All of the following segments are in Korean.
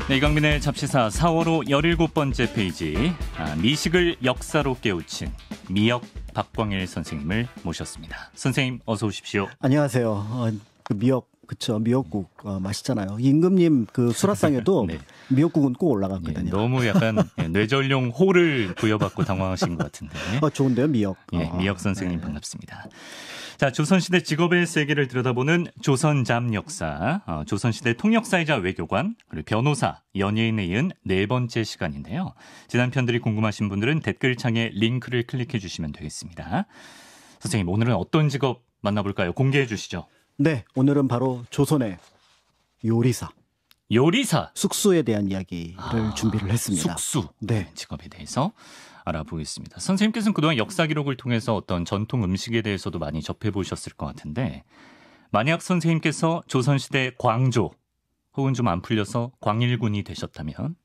네, 이강민의 잡시사 4월호 17번째 페이지. 미식을 역사로 깨우친 미역 박광일 선생님을 모셨습니다. 선생님 어서 오십시오. 안녕하세요. 그 미역 그쵸, 미역국 맛있잖아요. 임금님 그 수라상에도 네. 미역국은 꼭 올라갔거든요. 예, 너무 약간 뇌전용 호를 부여받고 당황하신 것 같은데. 좋은데요, 미역. 예, 미역 선생님 반갑습니다. 자, 조선시대 직업의 세계를 들여다보는 조선잠 역사, 조선시대 통역사이자 외교관, 그리고 변호사, 연예인에 이은 네 번째 시간인데요. 지난 편들이 궁금하신 분들은 댓글창에 링크를 클릭해 주시면 되겠습니다. 선생님, 오늘은 어떤 직업 만나볼까요? 공개해 주시죠. 네, 오늘은 바로 조선의 요리사. 요리사. 숙수에 대한 이야기를 준비를 했습니다. 숙수. 네. 직업에 대해서 알아보겠습니다. 선생님께서는 그동안 역사 기록을 통해서 어떤 전통 음식에 대해서도 많이 접해보셨을 것 같은데, 만약 선생님께서 조선시대 광조 혹은 좀 안 풀려서 광일군이 되셨다면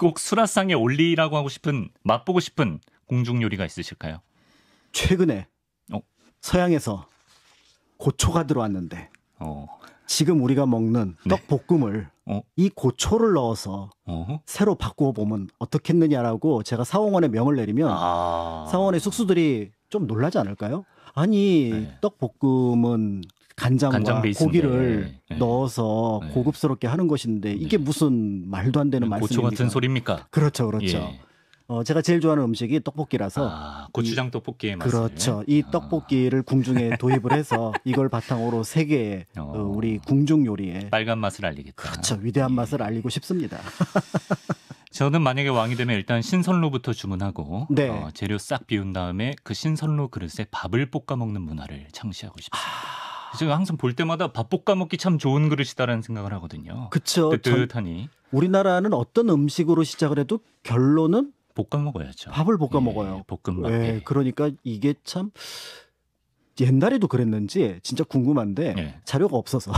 꼭 수라상에 올리라고 하고 싶은, 맛보고 싶은 궁중 요리가 있으실까요? 최근에 서양에서 고초가 들어왔는데 지금 우리가 먹는 떡볶음을 이 고초를 넣어서 새로 바꾸어 보면 어떻겠느냐라고 제가 사원에 명을 내리면 사원의 숙수들이 좀 놀라지 않을까요? 아니 떡볶음은 간장과 고기를 넣어서 고급스럽게 하는 것인데 이게 무슨 말도 안 되는 말씀입니까? 고초 같은 소리입니까? 그렇죠, 그렇죠. 예. 제가 제일 좋아하는 음식이 떡볶이라서 고추장 떡볶이의 맛을. 그렇죠. 이 떡볶이를 궁중에 도입을 해서 이걸 바탕으로 세계의 우리 궁중 요리의 빨간 맛을 알리겠다. 그렇죠. 위대한 맛을 알리고 싶습니다. 저는 만약에 왕이 되면 일단 신선로부터 주문하고 재료 싹 비운 다음에 그 신선로 그릇에 밥을 볶아 먹는 문화를 창시하고 싶습니다. 제가 항상 볼 때마다 밥 볶아 먹기 참 좋은 그릇이다라는 생각을 하거든요. 그렇죠. 뜨뜻하니. 우리나라는 어떤 음식으로 시작을 해도 결론은 볶아 먹어야죠. 밥을 볶아 먹어요. 볶음밥. 그러니까 이게 참 옛날에도 그랬는지 진짜 궁금한데 자료가 없어서.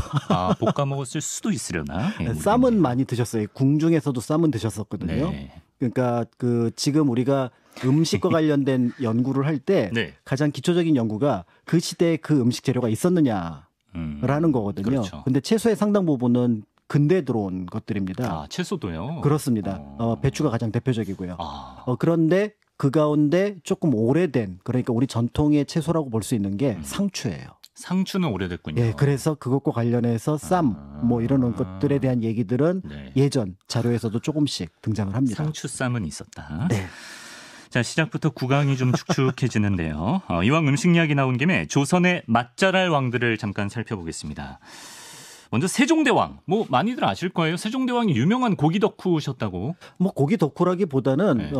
볶아 먹었을 수도 있으려나? 쌈은 많이 드셨어요. 궁중에서도 쌈은 드셨었거든요. 그러니까 지금 우리가 음식과 관련된 연구를 할 때 가장 기초적인 연구가 그 시대에 그 음식 재료가 있었느냐라는 거거든요. 그렇죠. 근데 채소의 상당 부분은 근대에 들어온 것들입니다. 채소도요? 그렇습니다. 배추가 가장 대표적이고요. 그런데 그 가운데 조금 오래된, 그러니까 우리 전통의 채소라고 볼 수 있는 게 상추예요. 상추는 오래됐군요. 예, 그래서 그것과 관련해서 쌈, 이런 것들에 대한 얘기들은 예전 자료에서도 조금씩 등장을 합니다. 상추쌈은 있었다. 네. 자, 시작부터 구강이 좀 축축해지는데요. 이왕 음식 이야기 나온 김에 조선의 맛잘알 왕들을 잠깐 살펴보겠습니다. 먼저 세종대왕, 많이들 아실 거예요. 세종대왕이 유명한 고기 덕후셨다고. 고기 덕후라기보다는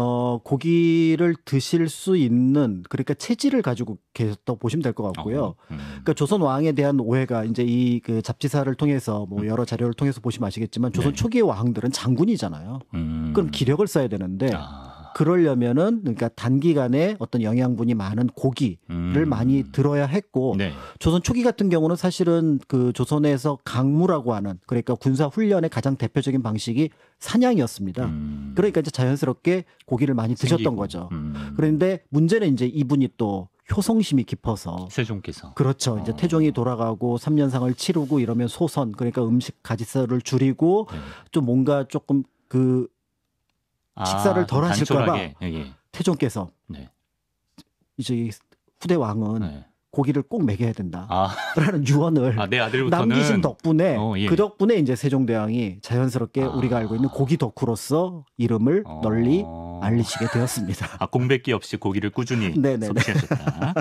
고기를 드실 수 있는, 그러니까 체질을 가지고 계셨다고 보시면 될 것 같고요. 그러니까 조선 왕에 대한 오해가 이제 이 그 잡지사를 통해서 여러 자료를 통해서 보시면 아시겠지만 조선 초기의 왕들은 장군이잖아요. 그럼 기력을 쌓아야 되는데. 그러려면은 그러니까 단기간에 어떤 영양분이 많은 고기를 많이 들어야 했고 조선 초기 같은 경우는 사실은 그 조선에서 강무라고 하는, 그러니까 군사 훈련의 가장 대표적인 방식이 사냥이었습니다. 그러니까 이제 자연스럽게 고기를 많이 드셨던 거죠. 그런데 문제는 이제 이분이 또 효성심이 깊어서 세종께서 그렇죠. 이제 태종이 돌아가고 3년상을 치르고 이러면 소선, 그러니까 음식 가짓수를 줄이고 좀 뭔가 조금 식사를 덜 하실까봐 태종께서 이제 후대 왕은 고기를 꼭 먹여야 된다라는 유언을 내 아들부터는 남기신 덕분에 그 덕분에 이제 세종대왕이 자연스럽게 우리가 알고 있는 고기 덕후로서 이름을 널리 알리시게 되었습니다. 공백기 없이 고기를 꾸준히 섭취하셨다.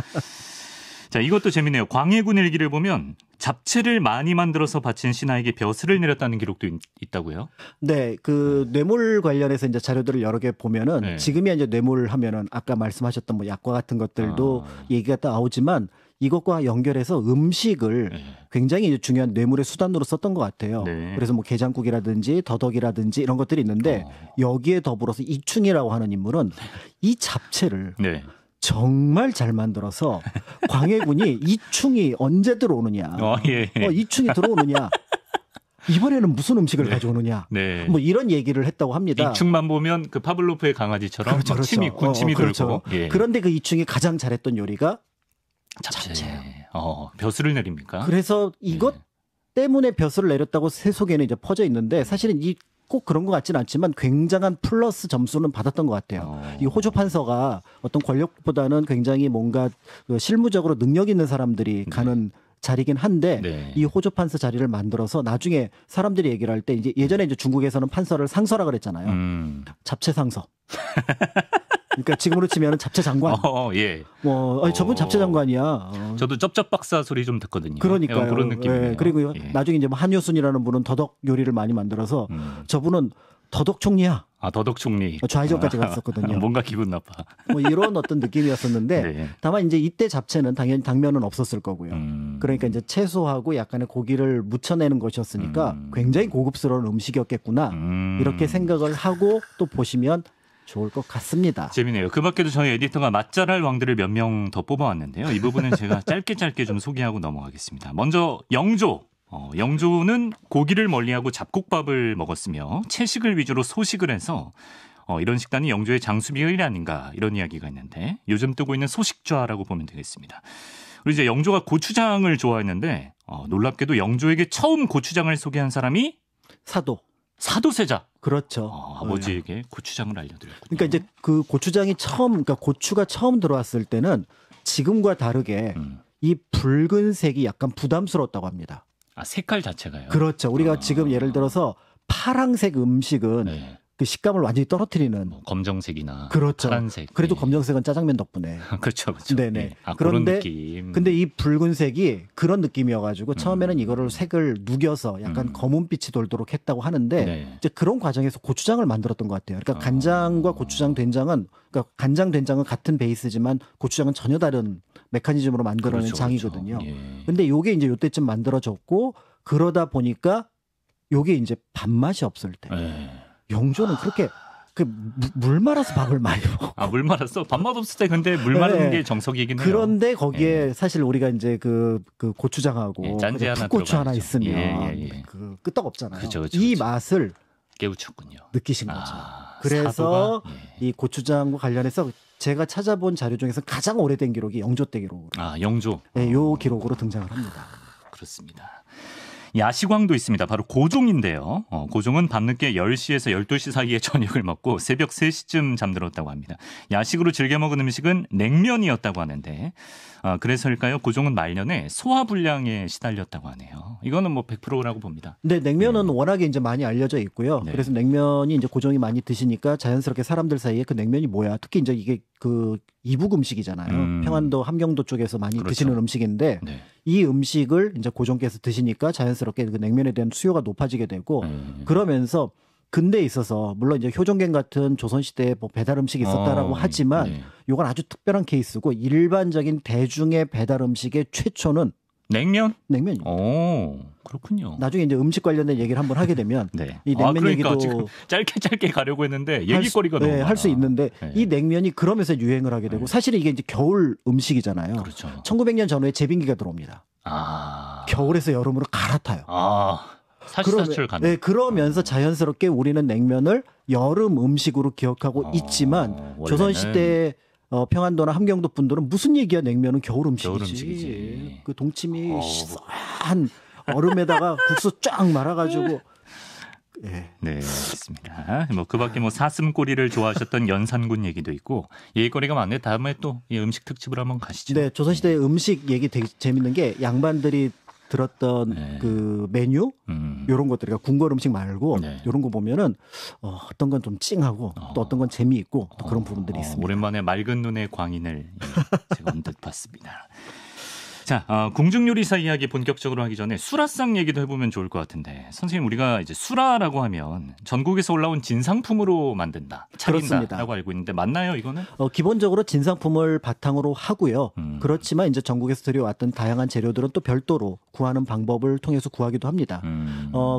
자, 이것도 재밌네요. 광해군 일기를 보면 잡채를 많이 만들어서 바친 신하에게 벼슬을 내렸다는 기록도 있다고요? 네, 그 뇌물 관련해서 이제 자료들을 여러 개 보면은 지금이야 이제 뇌물 하면은 아까 말씀하셨던 약과 같은 것들도 얘기가 나오지만 이것과 연결해서 음식을 굉장히 이제 중요한 뇌물의 수단으로 썼던 것 같아요. 그래서 게장국이라든지 더덕이라든지 이런 것들이 있는데 여기에 더불어서 이충이라고 하는 인물은 이 잡채를 정말 잘 만들어서 광해군이 이충이 언제 들어오느냐, 이충이 들어오느냐, 이번에는 무슨 음식을 가져오느냐, 이런 얘기를 했다고 합니다. 이충만 보면 그 파블로프의 강아지처럼 침이 군침이 돌고. 그런데 그 이충이 가장 잘했던 요리가 잡채예요. 벼슬을 내립니까? 그래서 이것 때문에 벼슬을 내렸다고 세속에는 이제 퍼져 있는데 사실은 이 꼭 그런 것 같지는 않지만 굉장한 플러스 점수는 받았던 것 같아요. 이 호조 판서가 어떤 권력보다는 굉장히 뭔가 그 실무적으로 능력 있는 사람들이 가는 자리긴 한데 네. 이 호조 판서 자리를 만들어서 나중에 사람들이 얘기를 할 때 이제 예전에 이제 중국에서는 판서를 상서라 그랬잖아요. 잡채 상서. 그러니까 지금으로 치면은 잡채 장관. 예. 저분 잡채 장관이야. 저도 cep쩝 박사 소리 좀 듣거든요. 그러니까요. 그런 느낌이에요. 예. 그리고 나중에 이제 한효순이라는 분은 더덕 요리를 많이 만들어서 저분은 더덕 총리야. 더덕 총리. 좌의정까지 갔었거든요. 뭔가 기분 나빠. 이런 어떤 느낌이었었는데 네. 다만 이제 이때 잡채는 당연히 당면은 없었을 거고요. 그러니까 이제 채소하고 약간의 고기를 묻혀내는 것이었으니까 굉장히 고급스러운 음식이었겠구나. 이렇게 생각을 하고 또 보시면 좋을 것 같습니다. 재미네요. 그 밖에도 저희 에디터가 맛잘알 왕들을 몇 명 더 뽑아왔는데요. 이 부분은 제가 짧게 좀 소개하고 넘어가겠습니다. 먼저 영조. 영조는 고기를 멀리하고 잡곡밥을 먹었으며 채식을 위주로 소식을 해서 이런 식단이 영조의 장수비의 일 아닌가 이런 이야기가 있는데 요즘 뜨고 있는 소식좌라고 보면 되겠습니다. 그리고 이제 영조가 고추장을 좋아했는데 놀랍게도 영조에게 처음 고추장을 소개한 사람이 사도세자. 그렇죠. 아버지에게 고추장을 알려드렸군요. 그러니까 이제 그 고추장이 그러니까 고추가 처음 들어왔을 때는 지금과 다르게 이 붉은색이 약간 부담스러웠다고 합니다. 색깔 자체가요? 그렇죠. 우리가 지금 예를 들어서 파랑색 음식은 네. 그 식감을 완전히 떨어뜨리는 검정색이나 그렇죠. 파란색. 그래도 검정색은 짜장면 덕분에. 그렇죠. 네네. 그런 느낌. 근데 이 붉은색이 그런 느낌이어가지고 처음에는 이거를 색을 누겨서 약간 검은빛이 돌도록 했다고 하는데 네. 이제 그런 과정에서 고추장을 만들었던 것 같아요. 그러니까 간장과 고추장, 된장은 그러니까 간장, 된장은 같은 베이스지만 고추장은 전혀 다른 메커니즘으로 만들어낸 그렇죠, 장이거든요. 그렇죠. 예. 근데 요게 이제 요때쯤 만들어졌고 그러다 보니까 요게 이제 밥맛이 없을 때. 영조는 그렇게 물 말아서 밥을 많이 먹어. 물 말았어? 밥맛 없을 때 근데 물 마르는 게 정석이긴 해요. 그런데 거기에 사실 우리가 이제 그 고추장하고 짠지 하나 풋고추 하나 있으면 그 끄떡 없잖아요. 그쵸. 이 맛을 깨우쳤군요. 느끼신 거죠. 그래서 이 고추장과 관련해서 제가 찾아본 자료 중에서 가장 오래된 기록이 영조 때 기록으로. 영조. 네, 요 기록으로 등장을 합니다. 그렇습니다. 야시광도 있습니다. 바로 고종인데요. 고종은 밤늦게 10시에서 12시 사이에 저녁을 먹고 새벽 3시쯤 잠들었다고 합니다. 야식으로 즐겨 먹은 음식은 냉면이었다고 하는데 그래서일까요? 고종은 말년에 소화불량에 시달렸다고 하네요. 이거는 뭐 100%라고 봅니다. 네, 냉면은 워낙에 이제 많이 알려져 있고요. 네. 그래서 냉면이 이제 고종이 많이 드시니까 자연스럽게 사람들 사이에 그 냉면이 뭐야? 특히 이제 이게 그 이북 음식이잖아요. 평안도 함경도 쪽에서 많이 그렇죠. 드시는 음식인데 이 음식을 이제 고종께서 드시니까 자연스럽게 그 냉면에 대한 수요가 높아지게 되고 그러면서 근대에 있어서 물론 이제 효종갱 같은 조선시대에 뭐 배달 음식이 있었다라고 하지만 이건 아주 특별한 케이스고 일반적인 대중의 배달 음식의 최초는 냉면입니다. 그렇군요. 나중에 이제 음식 관련된 얘기를 한번 하게 되면 이 냉면 그러니까 얘기도 지금 짧게 가려고 했는데 얘기거리가 너무 많아. 할 수 있는데 이 냉면이 그러면서 유행을 하게 되고 사실은 이게 이제 겨울 음식이잖아요. 그렇죠. 1900년 전후에 제빙기가 들어옵니다. 겨울에서 여름으로 갈아타요. 사시사철 가는. 그러면서 자연스럽게 우리는 냉면을 여름 음식으로 기억하고 있지만 조선시대 평안도나 함경도 분들은 무슨 얘기야 냉면은 겨울 음식이지. 그 동치미 한 얼음에다가 국수 쫙 말아가지고. 네, 알겠습니다. 그 밖에 사슴꼬리를 좋아하셨던 연산군 얘기도 있고 얘기거리가 많네. 다음에 또 음식 특집으로 한번 가시죠. 네, 조선시대 음식 얘기 되게 재밌는 게 양반들이 들었던 그 메뉴 이런 것들, 그러니까 궁궐 음식 말고 이런 거 보면은 어떤 건 좀 찡하고 또 어떤 건 재미있고 또 그런 부분들이 있습니다. 오랜만에 맑은 눈의 광인을 제가 언뜻 봤습니다. 자, 궁중요리사 이야기 본격적으로 하기 전에 수라상 얘기도 해보면 좋을 것 같은데 선생님 우리가 이제 수라라고 하면 전국에서 올라온 진상품으로 만든다, 차린다라고 알고 있는데 맞나요 이거는? 기본적으로 진상품을 바탕으로 하고요. 그렇지만 이제 전국에서 들여왔던 다양한 재료들은 또 별도로 구하는 방법을 통해서 구하기도 합니다.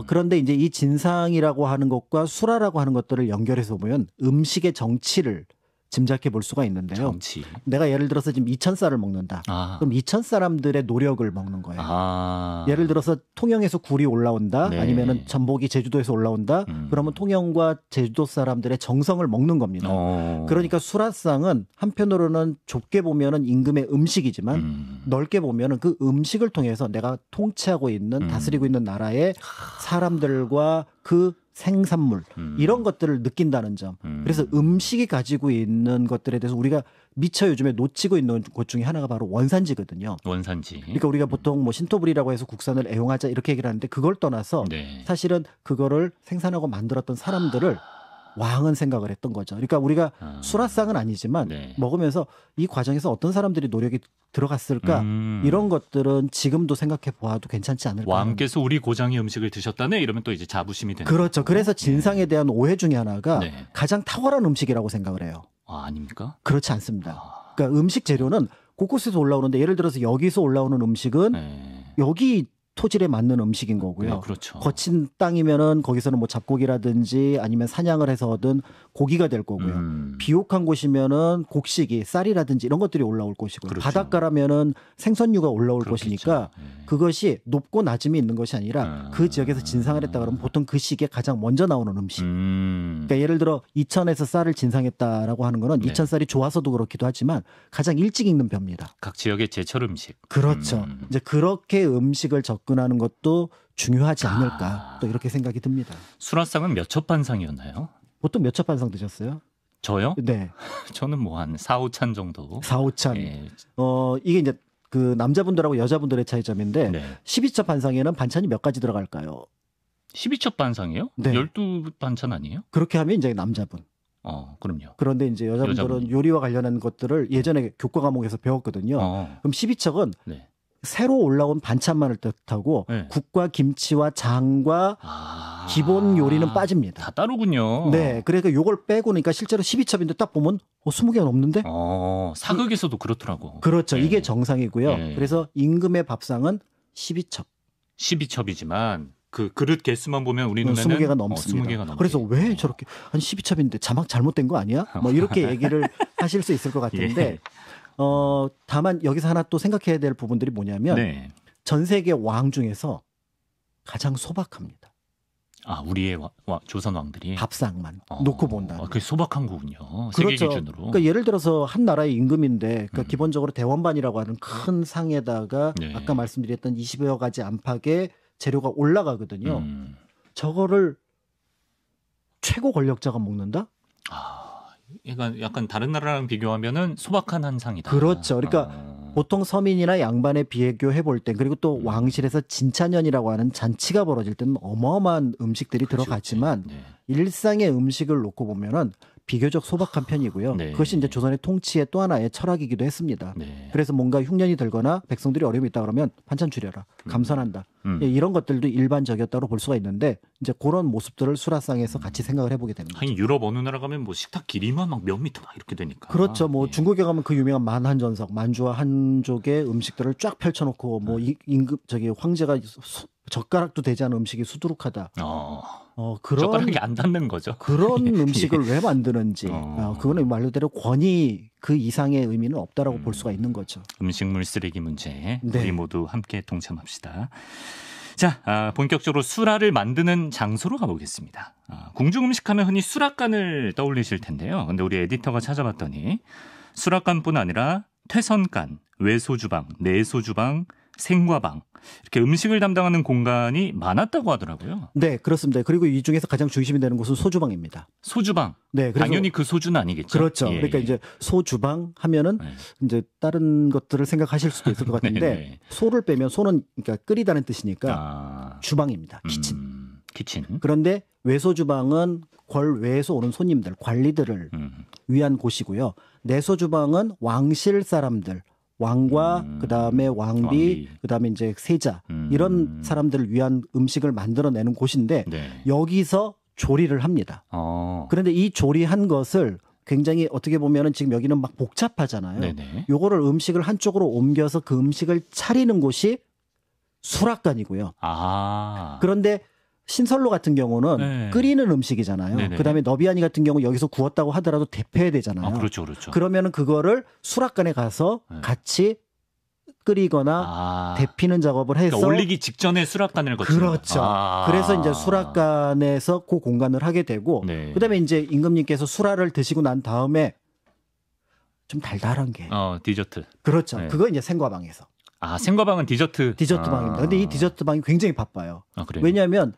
그런데 이제 이 진상이라고 하는 것과 수라라고 하는 것들을 연결해서 보면 음식의 정치를 짐작해 볼 수가 있는데요. 정치. 내가 예를 들어서 지금 2,000쌀을 먹는다. 그럼 2,000사람들의 노력을 먹는 거예요. 예를 들어서 통영에서 굴이 올라온다. 아니면은 전복이 제주도에서 올라온다. 그러면 통영과 제주도 사람들의 정성을 먹는 겁니다. 그러니까 수라상은 한편으로는 좁게 보면은 임금의 음식이지만 넓게 보면은 그 음식을 통해서 내가 통치하고 있는 다스리고 있는 나라의 사람들과 그 생산물 이런 것들을 느낀다는 점. 그래서 음식이 가지고 있는 것들에 대해서 우리가 미처 요즘에 놓치고 있는 것 중에 하나가 바로 원산지거든요. 원산지. 그러니까 우리가 보통 뭐 신토불이라고 해서 국산을 애용하자 이렇게 얘기를 하는데 그걸 떠나서 네. 사실은 그거를 생산하고 만들었던 사람들을 왕은 생각을 했던 거죠. 그러니까 우리가 수라상은 아니지만 네. 먹으면서 이 과정에서 어떤 사람들이 노력이 들어갔을까 이런 것들은 지금도 생각해 보아도 괜찮지 않을까. 왕께서 우리 고장의 음식을 드셨다네 이러면 또 이제 자부심이 되는 그렇죠. 거고. 그래서 진상에 대한 오해 중에 하나가 네. 가장 탁월한 음식이라고 생각을 해요. 아, 아닙니까? 그렇지 않습니다. 그러니까 음식 재료는 곳곳에서 올라오는데 예를 들어서 여기서 올라오는 음식은 네. 여기 토질에 맞는 음식인 거고요. 네, 그렇죠. 거친 땅이면은 거기서는 뭐 잡고기라든지 아니면 사냥을 해서 얻은 고기가 될 거고요. 비옥한 곳이면은 곡식이 쌀이라든지 이런 것들이 올라올 것이고요. 그렇죠. 바닷가라면은 생선류가 올라올 그렇겠죠. 것이니까 네. 그것이 높고 낮음이 있는 것이 아니라 그 지역에서 진상을 했다 그러면 보통 그 시기에 가장 먼저 나오는 음식. 그러니까 예를 들어 이천에서 쌀을 진상했다라고 하는 거는 네. 이천 쌀이 좋아서도 그렇기도 하지만 가장 일찍 익는 벼입니다. 각 지역의 제철 음식. 그렇죠. 이제 그렇게 음식을 접근하는 것도 중요하지 않을까 또 이렇게 생각이 듭니다. 수라상은 몇 첩 반상이었나요? 보통 몇 첩 반상 드셨어요? 저요? 네. 저는 뭐 한 4, 5찬 정도. 4, 5찬. 예. 이게 이제 그 남자분들하고 여자분들의 차이점인데 네. 12첩 반상에는 반찬이 몇 가지 들어갈까요? 12첩 반상이요? 네. 12반찬 아니에요? 그렇게 하면 이제 남자분. 그럼요. 그런데 이제 여자분들은 여자분이. 요리와 관련한 것들을 예전에 교과 과목에서 배웠거든요. 그럼 12첩은 네. 새로 올라온 반찬만을 뜻하고 네. 국과 김치와 장과 기본 요리는 빠집니다. 다 따로군요. 네, 그러니까 요걸 빼고 그러니까 실제로 12첩인데 딱 보면 20개가 넘는데? 사극에서도 그렇더라고. 그렇죠. 네. 이게 정상이고요. 네. 그래서 임금의 밥상은 12첩. 12첩이지만 그 그릇 개수만 보면 우리 눈에는 20개가 넘습니다. 20개가 넘게. 그래서 왜 저렇게 한 12첩인데 자막 잘못된 거 아니야? 뭐 이렇게 얘기를 하실 수 있을 것 같은데 예. 다만 여기서 하나 또 생각해야 될 부분들이 뭐냐면 네. 전 세계 왕 중에서 가장 소박합니다. 우리의 조선 왕들이 밥상만 놓고 본다. 그게 소박한 거군요. 세계 그렇죠. 기준으로. 그러니까 예를 들어서 한 나라의 임금인데 그러니까 기본적으로 대원반이라고 하는 큰 상에다가 네. 아까 말씀드렸던 20여 가지 안팎의 재료가 올라가거든요. 저거를 최고 권력자가 먹는다? 그러니까 약간 다른 나라랑 비교하면은 소박한 한 상이다. 그렇죠. 그러니까 보통 서민이나 양반에 비교해 볼 때 그리고 또 왕실에서 진차년이라고 하는 잔치가 벌어질 때는 어마어마한 음식들이 그렇지, 들어가지만 네. 일상의 음식을 놓고 보면은 비교적 소박한 편이고요. 네. 그것이 이제 조선의 통치의 또 하나의 철학이기도 했습니다. 네. 그래서 뭔가 흉년이 들거나 백성들이 어려움이 있다 그러면 반찬 줄여라, 감선한다. 예, 이런 것들도 일반적이었다고 볼 수가 있는데 이제 그런 모습들을 수라상에서 같이 생각을 해보게 되는 거죠. 하긴 유럽 어느 나라 가면 뭐 식탁 길이만 막 몇 미터 막 이렇게 되니까. 그렇죠. 뭐 예. 중국에 가면 그 유명한 만한전석, 만주와 한족의 음식들을 쫙 펼쳐놓고 뭐 임금 황제가 젓가락도 되지 않은 음식이 수두룩하다. 그런 젓가락이 안 닿는 거죠. 그런 예. 음식을 왜 만드는지 그거는 말 그대로 권위 그 이상의 의미는 없다라고 볼 수가 있는 거죠. 음식물 쓰레기 문제 네. 우리 모두 함께 동참합시다. 자, 본격적으로 수라를 만드는 장소로 가보겠습니다. 궁중 음식하면 흔히 수락관을 떠올리실 텐데요. 근데 우리 에디터가 찾아봤더니 수락관뿐 아니라 퇴선관, 외소주방, 내소주방, 생과방 이렇게 음식을 담당하는 공간이 많았다고 하더라고요. 네, 그렇습니다. 그리고 이 중에서 가장 중심이 되는 곳은 소주방입니다. 소주방. 네, 그래서 당연히 그 소주는 아니겠죠. 그렇죠. 예, 그러니까 예. 이제 소주방 하면은 네. 이제 다른 것들을 생각하실 수도 있을 것 같은데 네, 네. 소를 빼면 소는 그러니까 끓이다는 뜻이니까 주방입니다. 키친. 키친. 그런데 외소주방은 궐외에서 오는 손님들, 관리들을 위한 곳이고요. 내소주방은 왕실 사람들, 왕과 그다음에 왕비, 그다음에 이제 세자 이런 사람들을 위한 음식을 만들어내는 곳인데 네. 여기서 조리를 합니다. 그런데 이 조리한 것을 굉장히 어떻게 보면은 지금 여기는 막 복잡하잖아요. 네네. 요거를 음식을 한쪽으로 옮겨서 그 음식을 차리는 곳이 수락관이고요. 그런데 신설로 같은 경우는 네. 끓이는 음식이잖아요. 네네. 그다음에 너비아니 같은 경우 여기서 구웠다고 하더라도 데펴야 되잖아요. 그렇죠, 그렇죠. 그러면은 그거를 수락관에 가서 같이 끓이거나 데피는 작업을 해서 그러니까 올리기 직전에 수락관을 거치는 그렇죠. 그래서 이제 수락관에서 그 공간을 하게 되고 네. 그다음에 이제 임금님께서 수라를 드시고 난 다음에 좀 달달한 게 디저트. 그렇죠. 네. 그거 이제 생과방에서 생과방은 디저트. 방입니다. 근데 이 디저트 방이 굉장히 바빠요. 그래요? 왜냐하면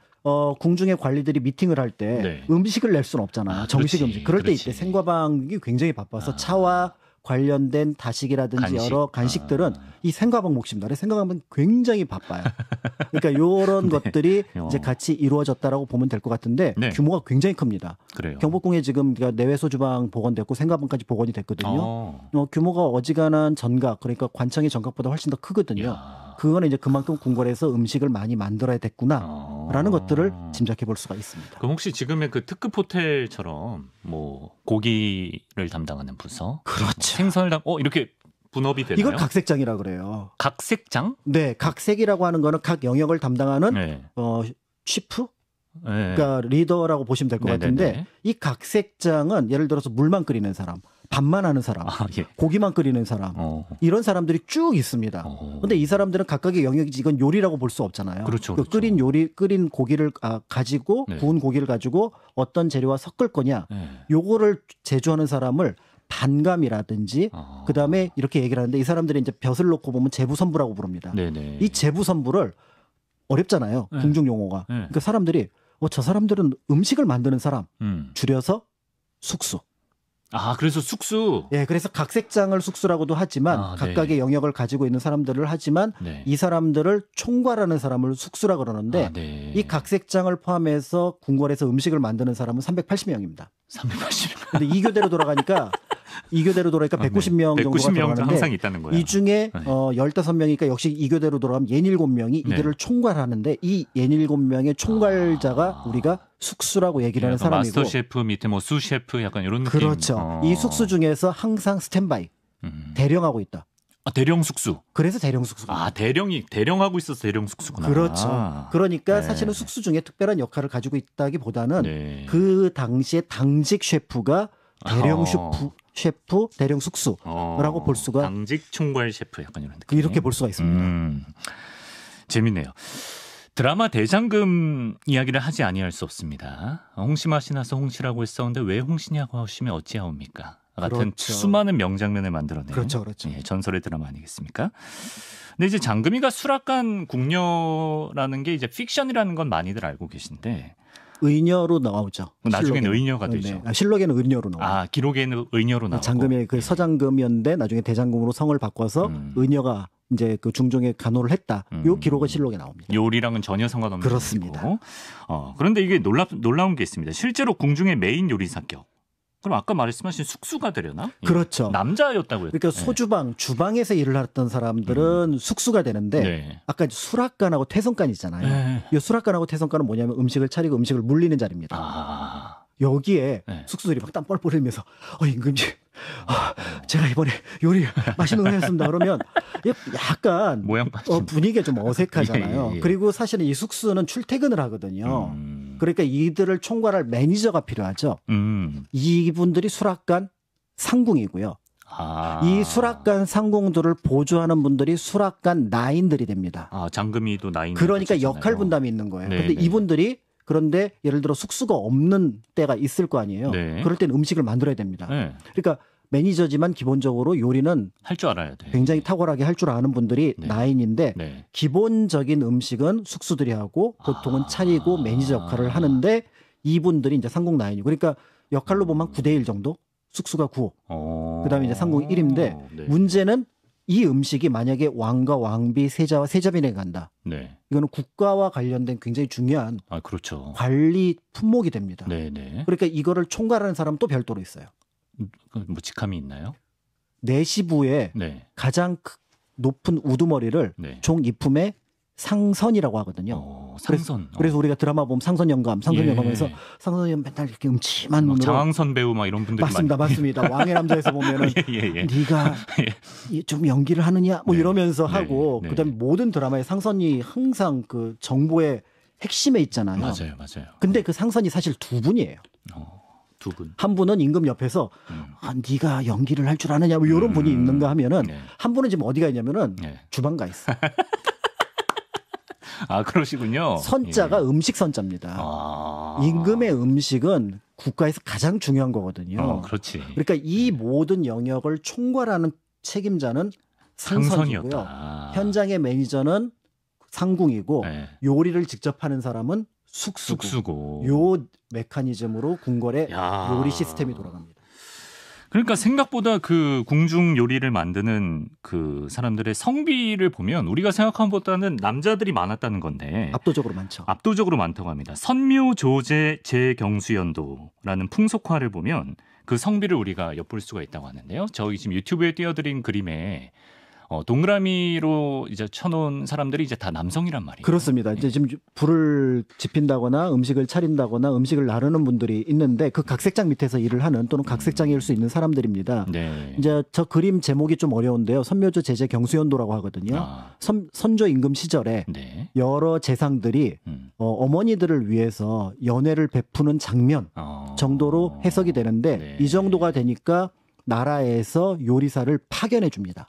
궁중의 관리들이 미팅을 할 때 네. 음식을 낼 수는 없잖아요. 정식 그렇지, 음식. 그럴 때 그렇지. 이때 생과방이 굉장히 바빠서 차와 관련된 다식이라든지 간식. 여러 간식들은 이 생과방 몫입니다. 생과방은 굉장히 바빠요. 그러니까 이런 것들이 이제 같이 이루어졌다라고 보면 될 것 같은데 네. 규모가 굉장히 큽니다. 그래요. 경복궁에 지금 내외소주방 복원됐고 생과방까지 복원이 됐거든요. 규모가 어지간한 전각, 그러니까 관청의 전각보다 훨씬 더 크거든요. 야. 그거는 이제 그만큼 궁궐에서 음식을 많이 만들어야 됐구나라는 것들을 짐작해 볼 수가 있습니다. 그럼 혹시 지금의 그 특급 호텔처럼 뭐 고기를 담당하는 부서, 그렇죠. 생선을 이렇게 분업이 되나요? 이걸 각색장이라 그래요. 각색장? 네, 각색이라고 하는 거는 각 영역을 담당하는 네. 쉬프? 네. 그러니까 리더라고 보시면 될 것 같은데 이 각색장은 예를 들어서 물만 끓이는 사람, 밥만 하는 사람, 예. 고기만 끓이는 사람 이런 사람들이 쭉 있습니다. 근데 이 사람들은 각각의 영역이지 이건 요리라고 볼 수 없잖아요. 그렇죠, 그 그렇죠. 끓인 고기를 가지고 네. 구운 고기를 가지고 어떤 재료와 섞을 거냐 네. 요거를 제조하는 사람을 반감이라든지 그다음에 이렇게 얘기를 하는데 이 사람들이 이제 벼슬 놓고 보면 제부선부라고 부릅니다. 네네. 이 제부선부를 어렵잖아요. 네. 궁중 용어가. 네. 그러니까 사람들이 저 사람들은 음식을 만드는 사람 줄여서 숙수. 그래서 숙수. 예, 그래서 각색장을 숙수라고도 하지만 각각의 네. 영역을 가지고 있는 사람들을 하지만 네. 이 사람들을 총괄하는 사람을 숙수라 그러는데 네. 이 각색장을 포함해서 궁궐에서 음식을 만드는 사람은 380명입니다. 380명. 근데 이교대로 돌아가니까 190명 정도가 190명 들어가는데 항상 있다는 거야. 이 중에 네. 15명이니까 역시 이교대로 돌아가면 67명이 이들을 총괄하는데 이 67명의 총괄자가 우리가 숙수라고 얘기를 하는 사람이고 마스터 셰프 밑에 뭐 수셰프 약간 이런 느낌. 그렇죠. 이 숙수 중에서 항상 스탠바이 대령하고 있다. 대령 숙수. 그래서 대령 숙수가. 대령하고 있어서 대령 숙수구나. 그렇죠. 그러니까 네. 사실은 숙수 중에 특별한 역할을 가지고 있다기보다는 네. 그 당시에 당직 셰프가 대령 셰프, 대령 숙수라고 볼 수가 당직 총괄 셰프 약간 이런 느낌. 이렇게 볼 수가 있습니다. 재밌네요. 드라마 대장금 이야기를 하지 아니할 수 없습니다. 홍시맛이 나서 홍시라고 했었는데 왜 홍시냐고 하시면 어찌하옵니까? 같은 그렇죠. 수많은 명장면을 만들어낸 그렇죠. 예, 전설의 드라마 아니겠습니까? 근데 이제 장금이가 수락관 궁녀라는 게 이제 픽션이라는 건 많이들 알고 계신데 의녀로 나오죠. 나중에는 의녀가 되죠. 네. 실록에는 의녀로 나와요. 기록에는 의녀로 나오고. 장금이 그 서장금이었는데 나중에 대장금으로 성을 바꿔서 의녀가 이제 그 중종에 간호를 했다. 요 기록은 실록에 나옵니다. 요리랑은 전혀 상관없는 그렇습니다. 요리고. 그런데 이게 놀라운 게 있습니다. 실제로 궁중의 메인 요리사격. 그럼 아까 말씀하신 숙수가 되려나? 그렇죠. 남자였다고요. 그러니까 소주방, 주방에서 일을 했던 사람들은 숙수가 되는데 네. 아까 수락관하고 퇴선관 있잖아요. 네. 이 수락관하고 퇴선관은 뭐냐면 음식을 차리고 음식을 물리는 자리입니다. 여기에 네. 숙수들이 막 땀 뻘뻘 흘리면서 임금님 제가 이번에 요리 맛있는 거 했습니다. 그러면 약간 모양 분위기가 좀 어색하잖아요. 예. 그리고 사실은 이 숙수는 출퇴근을 하거든요. 그러니까 이들을 총괄할 매니저가 필요하죠. 이분들이 수락관 상궁이고요. 이 수락관 상궁들을 보조하는 분들이 수락관 나인들이 됩니다. 장금이도 나인. 그러니까 역할 분담이 있는 거예요. 그런데 이분들이 그런데 예를 들어 숙수가 없는 때가 있을 거 아니에요. 네. 그럴 때는 음식을 만들어야 됩니다. 네. 그러니까 매니저지만 기본적으로 요리는 할 줄 알아야 돼. 굉장히 탁월하게 할 줄 아는 분들이 네. 나인인데 네. 기본적인 음식은 숙수들이 하고 보통은 차리고 매니저 역할을 하는데 이분들이 이제 상궁 나인이고 그러니까 역할로 보면 9대1 정도 숙수가 9 그다음에 이제 상궁이 1인데 네. 문제는 이 음식이 만약에 왕과 왕비, 세자와 세자빈에게 간다. 네. 이거는 국가와 관련된 굉장히 중요한 그렇죠. 관리 품목이 됩니다. 네네. 그러니까 이거를 총괄하는 사람은 또 별도로 있어요. 뭐 직함이 있나요? 내시부에 네. 가장 높은 우두머리를 네. 종 이품의 상선이라고 하거든요. 상선. 그래서 우리가 드라마 보면 상선영감 하면서 상선영 맨날 이렇게 음침한 눈으로 장항선 배우 막 이런 분들이 맞습니다. 왕의 남자에서 보면은 네가 좀 연기를 하느냐 뭐 이러면서 하고 그다음에 모든 드라마의 상선이 항상 그 정보의 핵심에 있잖아요. 맞아요. 근데 그 상선이 사실 두 분이에요. 두 분. 한 분은 임금 옆에서 네가 연기를 할 줄 아느냐 뭐 이런 분이 있는가 하면은 한 분은 지금 어디가 있냐면은 주방 가 있어. 그러시군요. 선자가 음식 선자입니다. 임금의 음식은 국가에서 가장 중요한 거거든요. 그렇지. 그러니까 이 모든 영역을 총괄하는 책임자는 상선이고요. 현장의 매니저는 상궁이고 요리를 직접 하는 사람은 숙수고. 요 메커니즘으로 궁궐의 야. 요리 시스템이 돌아갑니다. 그러니까 생각보다 그 궁중 요리를 만드는 그 사람들의 성비를 보면 우리가 생각한 것보다는 남자들이 많았다는 건데 압도적으로 많죠. 압도적으로 많다고 합니다. 선묘조제 제경수연도라는 풍속화를 보면 그 성비를 우리가 엿볼 수가 있다고 하는데요. 저희 지금 유튜브에 띄워드린 그림에 동그라미로 이제 쳐놓은 사람들이 이제 다 남성이란 말이에요. 그렇습니다. 이제 지금 불을 지핀다거나 음식을 차린다거나 음식을 나르는 분들이 있는데 그 각색장 밑에서 일을 하는 또는 각색장일 수 있는 사람들입니다. 네. 이제 저 그림 제목이 좀 어려운데요. 선묘조 제제 경수연도라고 하거든요. 선조 임금 시절에 네. 여러 재상들이 어머니들을 위해서 연회를 베푸는 장면 정도로 해석이 되는데 네. 이 정도가 되니까 나라에서 요리사를 파견해 줍니다.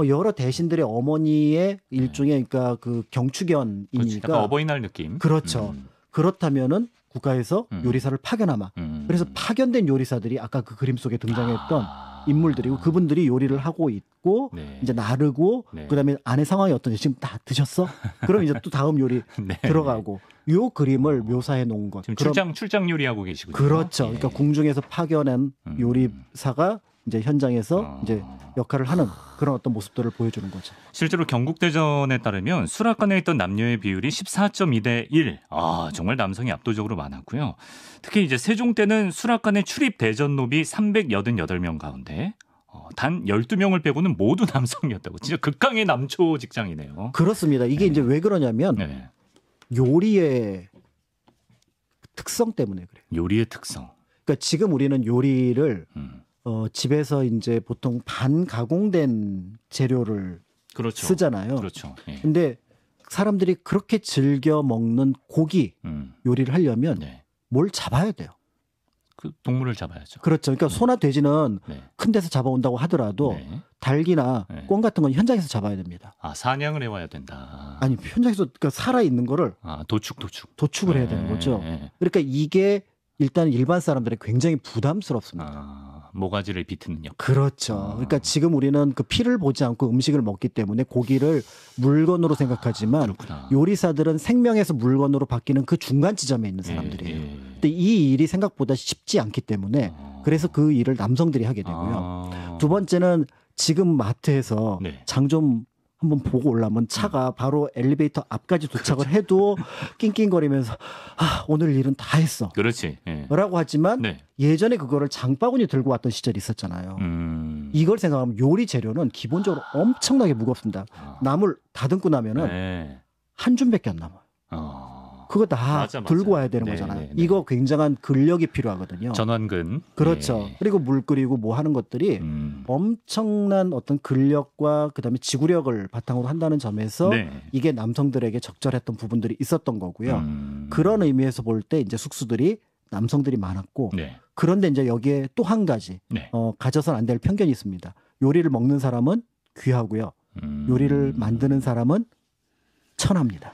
여러 대신들의 어머니의 일종의 그러니까 그 경축연이니까 약간 어버이날 느낌. 그렇죠. 그렇다면은 국가에서 요리사를 파견하마. 그래서 파견된 요리사들이 아까 그 그림 속에 등장했던 인물들이고 그분들이 요리를 하고 있고 네. 이제 나르고 네. 그다음에 안에 상황이 어떤지 지금 다 드셨어? 그럼 이제 또 다음 요리 네. 들어가고 요 그림을 묘사해 놓은 것. 지금 출장 요리하고 계시군요. 그렇죠. 예. 그러니까 궁중에서 파견한 요리사가 이제 현장에서 이제 역할을 하는 그런 어떤 모습들을 보여주는 거죠. 실제로 경국대전에 따르면 수락관에 있던 남녀의 비율이 14.2대 1. 정말 남성이 압도적으로 많았고요. 특히 이제 세종 때는 수락관의 출입 대전노비 388명 가운데 단 12명을 빼고는 모두 남성이었다고. 진짜 극강의 남초 직장이네요. 그렇습니다. 이게 이제 왜 그러냐면 네. 요리의 특성 때문에 그래요. 요리의 특성. 그러니까 지금 우리는 요리를 집에서 이제 보통 반가공된 재료를 그렇죠. 쓰잖아요. 그렇죠. 예. 근데 사람들이 그렇게 즐겨 먹는 고기 요리를 하려면 네. 뭘 잡아야 돼요. 그 동물을 잡아야죠. 그렇죠. 그러니까 소나 돼지는 네. 큰 데서 잡아온다고 하더라도 네. 닭이나 네. 꿩 같은 건 현장에서 잡아야 됩니다. 사냥을 해와야 된다. 아니 현장에서 그러니까 살아 있는 거를 도축을 해야 되는 거죠. 네. 그러니까 이게 일단 일반 사람들이 굉장히 부담스럽습니다. 모가지를 비트는 역. 그렇죠. 그러니까 지금 우리는 그 피를 보지 않고 음식을 먹기 때문에 고기를 물건으로 생각하지만 그렇구나. 요리사들은 생명에서 물건으로 바뀌는 그 중간 지점에 있는 사람들이에요. 근데 이 일이 생각보다 쉽지 않기 때문에 그래서 그 일을 남성들이 하게 되고요. 두 번째는 지금 마트에서 네. 장 좀 한번 보고 올라면 차가 바로 엘리베이터 앞까지 도착을 해도 낑낑거리면서 오늘 일은 다 했어. 그렇지. 예. 라고 하지만 네. 예전에 그거를 장바구니 들고 왔던 시절이 있었잖아요. 이걸 생각하면 요리 재료는 기본적으로 엄청나게 무겁습니다. 나물 다듬고 나면은 네. 한 줌밖에 안 남아요. 그거 다 맞아. 들고 와야 되는 네, 거잖아요. 네, 네. 이거 굉장한 근력이 필요하거든요. 전완근. 그렇죠. 예. 그리고 물 끓이고 뭐 하는 것들이 엄청난 어떤 근력과 그다음에 지구력을 바탕으로 한다는 점에서 네. 이게 남성들에게 적절했던 부분들이 있었던 거고요. 그런 의미에서 볼 때 이제 숙수들이 남성들이 많았고 네. 그런데 이제 여기에 또 한 가지 네. 가져서는 안 될 편견이 있습니다. 요리를 먹는 사람은 귀하고요. 요리를 만드는 사람은 천합니다.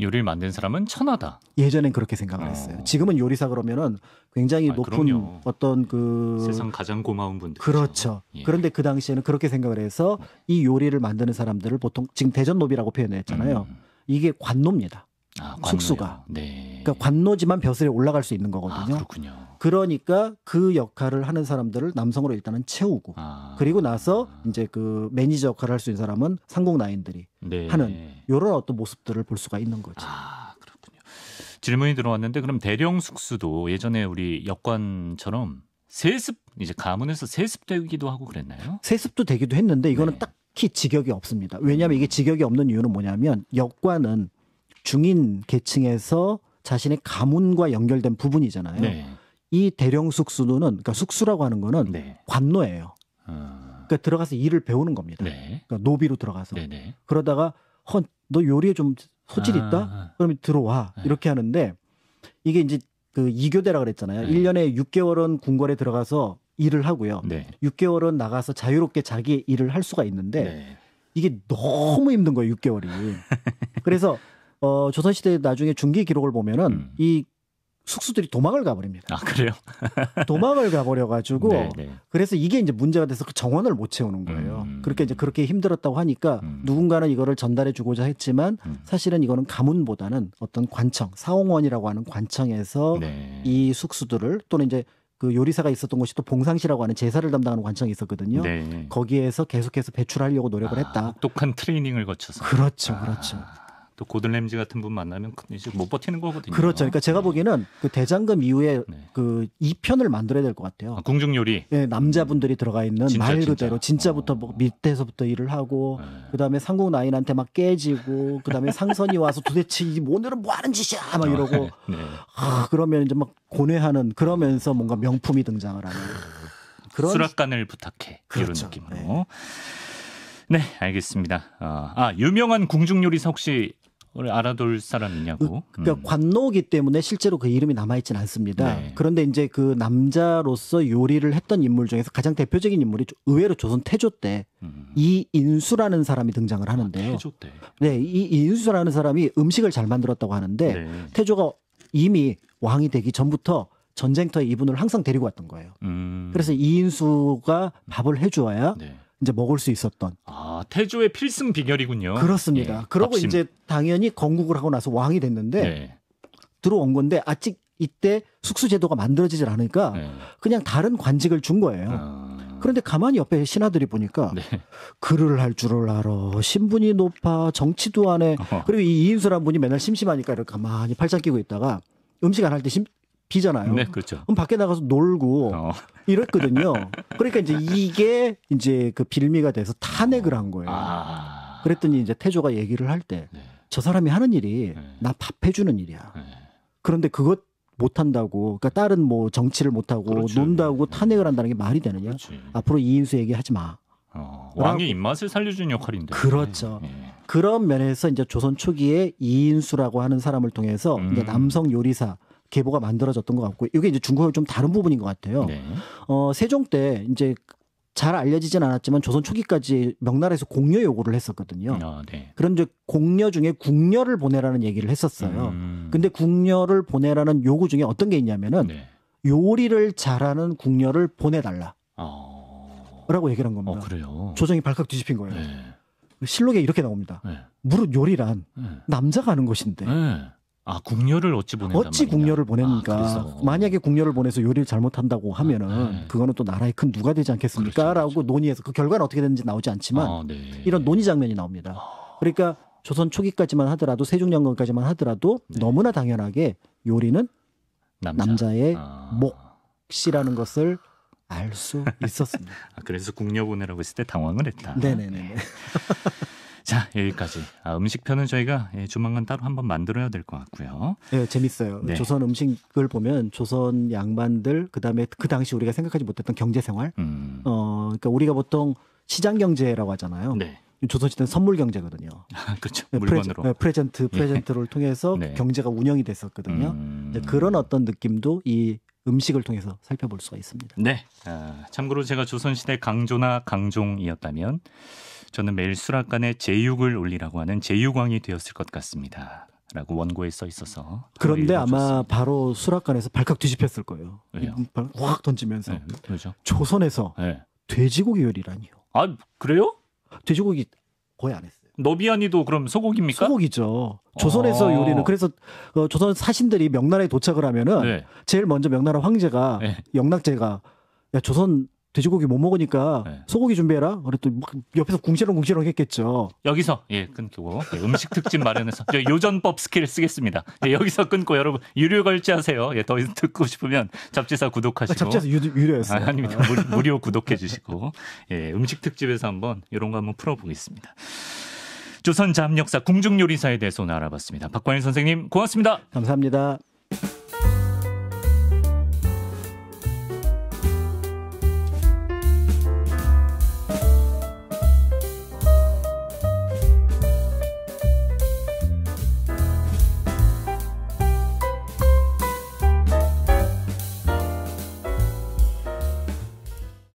요리를 만든 사람은 천하다. 예전엔 그렇게 생각을 했어요. 지금은 요리사 그러면은 굉장히 높은 그럼요. 어떤 그 세상 가장 고마운 분들. 그렇죠. 예. 그런데 그 당시에는 그렇게 생각을 해서 이 요리를 만드는 사람들을 보통 지금 대전노비라고 표현했잖아요. 이게 관노입니다. 관노요. 숙수가. 네. 그러니까 관노지만 벼슬에 올라갈 수 있는 거거든요. 그렇군요. 그러니까 그 역할을 하는 사람들을 남성으로 일단은 채우고 그리고 나서 이제 그 매니저 역할을 할 수 있는 사람은 상공 나인들이 네. 하는 이런 어떤 모습들을 볼 수가 있는 거죠. 그렇군요. 질문이 들어왔는데 그럼 대령 숙수도 예전에 우리 역관처럼 세습 이제 가문에서 세습되기도 하고 그랬나요? 세습도 되기도 했는데 이거는 네. 딱히 직역이 없습니다. 왜냐하면 이게 직역이 없는 이유는 뭐냐면 역관은 중인 계층에서 자신의 가문과 연결된 부분이잖아요. 네. 이 대령 숙수는 그러니까 숙수라고 하는 거는 네. 관노예요. 그러니까 들어가서 일을 배우는 겁니다. 네. 그러니까 노비로 들어가서 네네. 그러다가 너 요리에 좀 소질 있다? 그러면 들어와 이렇게 하는데 이게 이제 그 2교대라 그랬잖아요. 1년에 6개월은 궁궐에 들어가서 일을 하고요. 네. 6개월은 나가서 자유롭게 자기의 일을 할 수가 있는데 네. 이게 너무 힘든 거예요. 6개월이. 그래서 조선시대 나중에 중기 기록을 보면은 이 숙수들이 도망을 가버립니다. 아, 그래요? 도망을 가버려가지고 네네. 그래서 이게 이제 문제가 돼서 그 정원을 못 채우는 거예요. 그렇게 이제 그렇게 힘들었다고 하니까 누군가는 이거를 전달해주고자 했지만 사실은 이거는 가문보다는 어떤 관청, 사홍원이라고 하는 관청에서 네. 이 숙수들을 또는 이제 그 요리사가 있었던 곳이 또 봉상시라고 하는 제사를 담당하는 관청이 있었거든요. 네. 거기에서 계속해서 배출하려고 노력을 했다. 똑똑한 트레이닝을 거쳐서. 그렇죠, 그렇죠. 또 고든 램지 같은 분 만나면 이제 못 버티는 거거든요. 그렇죠. 그러니까 제가 보기에는 그 대장금 이후에 네. 그 2편을 만들어야 될 것 같아요. 궁중 요리. 네, 남자분들이 들어가 있는 진짜, 말 진짜. 그대로 진짜부터 뭐 밑에서부터 일을 하고 그다음에 상국 나인한테 막 깨지고 그다음에 상선이 와서 도대체 이 오늘은 뭐 하는 짓이야 막 이러고 네. 그러면 이제 막 고뇌하는 그러면서 뭔가 명품이 등장을 하는 그런 수락관을 부탁해 그렇죠. 이런 느낌으로. 네, 알겠습니다. 유명한 궁중 요리사 혹시 알아둘 사람 있냐고. 그러니까 관노기 때문에 실제로 그 이름이 남아있지는 않습니다. 네. 그런데 이제 그 남자로서 요리를 했던 인물 중에서 가장 대표적인 인물이 의외로 조선 태조 때 이인수라는 사람이 등장을 하는데요. 태조 때. 네, 이 이인수라는 사람이 음식을 잘 만들었다고 하는데 네. 태조가 이미 왕이 되기 전부터 전쟁터에 이분을 항상 데리고 왔던 거예요. 그래서 이인수가 밥을 해주어야 네. 이제 먹을 수 있었던. 태조의 필승 비결이군요. 그렇습니다. 예, 그러고 밥심. 이제 당연히 건국을 하고 나서 왕이 됐는데 네. 들어온 건데 아직 이때 숙수제도가 만들어지질 않으니까 네. 그냥 다른 관직을 준 거예요. 그런데 가만히 옆에 신하들이 보니까 네. 글을 할 줄을 알아, 신분이 높아, 정치도 안 해. 그리고 이 이인수라는 분이 맨날 심심하니까 이렇게 가만히 팔짱 끼고 있다가 음식 안 할 때 비잖아요. 네, 그렇죠. 그럼 밖에 나가서 놀고 이랬거든요. 그러니까 이제 이게 이제 그 빌미가 돼서 탄핵을 한 거예요. 그랬더니 이제 태조가 얘기를 할 때 저 사람이 하는 일이 나 밥 해주는 일이야. 그런데 그것 못한다고, 그러니까 다른 뭐 정치를 못하고 그렇지. 논다고 탄핵을 한다는 게 말이 되느냐? 그렇지. 앞으로 이인수 얘기하지 마. 왕의 입맛을 살려주는 역할인데. 그렇죠. 예. 그런 면에서 이제 조선 초기에 이인수라고 하는 사람을 통해서 이제 남성 요리사 계보가 만들어졌던 것 같고, 이게 이제 중국하고 좀 다른 부분인 것 같아요. 네. 세종 때 이제 잘 알려지진 않았지만 조선 초기까지 명나라에서 공여 요구를 했었거든요. 네. 그런 이제 공여 중에 궁녀를 보내라는 얘기를 했었어요. 근데 궁녀를 보내라는 요구 중에 어떤 게 있냐면은 네. 요리를 잘하는 궁녀를 보내달라. 라고 얘기를 한 겁니다. 그래요. 조정이 발칵 뒤집힌 거예요. 네. 실록에 이렇게 나옵니다. 네. 무릇 요리란 네. 남자가 하는 것인데 네. 궁녀를 어찌 보낸단 어찌 말이냐. 궁녀를 보냅니까? 그래서. 만약에 궁녀를 보내서 요리를 잘못한다고 하면은 네. 그거는 또 나라의 큰 누가 되지 않겠습니까? 그렇죠, 라고 논의해서 그 결과는 어떻게 됐는지 나오지 않지만 네. 이런 논의 장면이 나옵니다. 그러니까 조선 초기까지만 하더라도 세종연금까지만 하더라도 네. 너무나 당연하게 요리는 남자의 몫이라는 것을 알 수 있었습니다. 그래서 궁녀 보내라고 했을 때 당황을 했다. 네네네. 자, 여기까지. 음식편은 저희가 조만간 따로 한번 만들어야 될 것 같고요. 네, 재밌어요. 네. 조선 음식을 보면 조선 양반들, 그다음에 그 당시 우리가 생각하지 못했던 경제 생활. 그러니까 우리가 보통 시장 경제라고 하잖아요. 네. 조선시대는 선물 경제거든요. 그렇죠. 네, 물건으로. 프레젠트를 통해서 네. 경제가 운영이 됐었거든요. 그런 어떤 느낌도 이 음식을 통해서 살펴볼 수가 있습니다. 네. 참고로 제가 조선시대 강조나 강종이었다면 저는 매일 수락관에 제육을 올리라고 하는 제육왕이 되었을 것 같습니다. 라고 원고에 써 있어서. 그런데 아마 바로 수락관에서 발칵 뒤집혔을 거예요. 왜요? 확 던지면서. 네, 그렇죠. 조선에서 네. 돼지고기 요리라니요. 그래요? 돼지고기 거의 안 했어요. 너비아니도 그럼 소고기입니까? 소고기죠. 조선에서 요리는 그래서 조선 사신들이 명나라에 도착을 하면은 네. 제일 먼저 명나라 황제가 네. 영락제가 야 조선 돼지고기 못 먹으니까 네. 소고기 준비해라. 그랬더니 막 옆에서 궁시렁 했겠죠. 여기서 끊고 음식 특집 마련해서 요전법 스킬 쓰겠습니다. 여기서 끊고 여러분 유료 결제하세요. 더 이상 듣고 싶으면 잡지사 구독하시고. 잡지에서 유료였어요. 아닙니다. 무료 구독해 주시고 음식 특집에서 한번 이런 거 한번 풀어보겠습니다. 조선 잠역사 궁중요리사에 대해서 오늘 알아봤습니다. 박관일 선생님 고맙습니다. 감사합니다.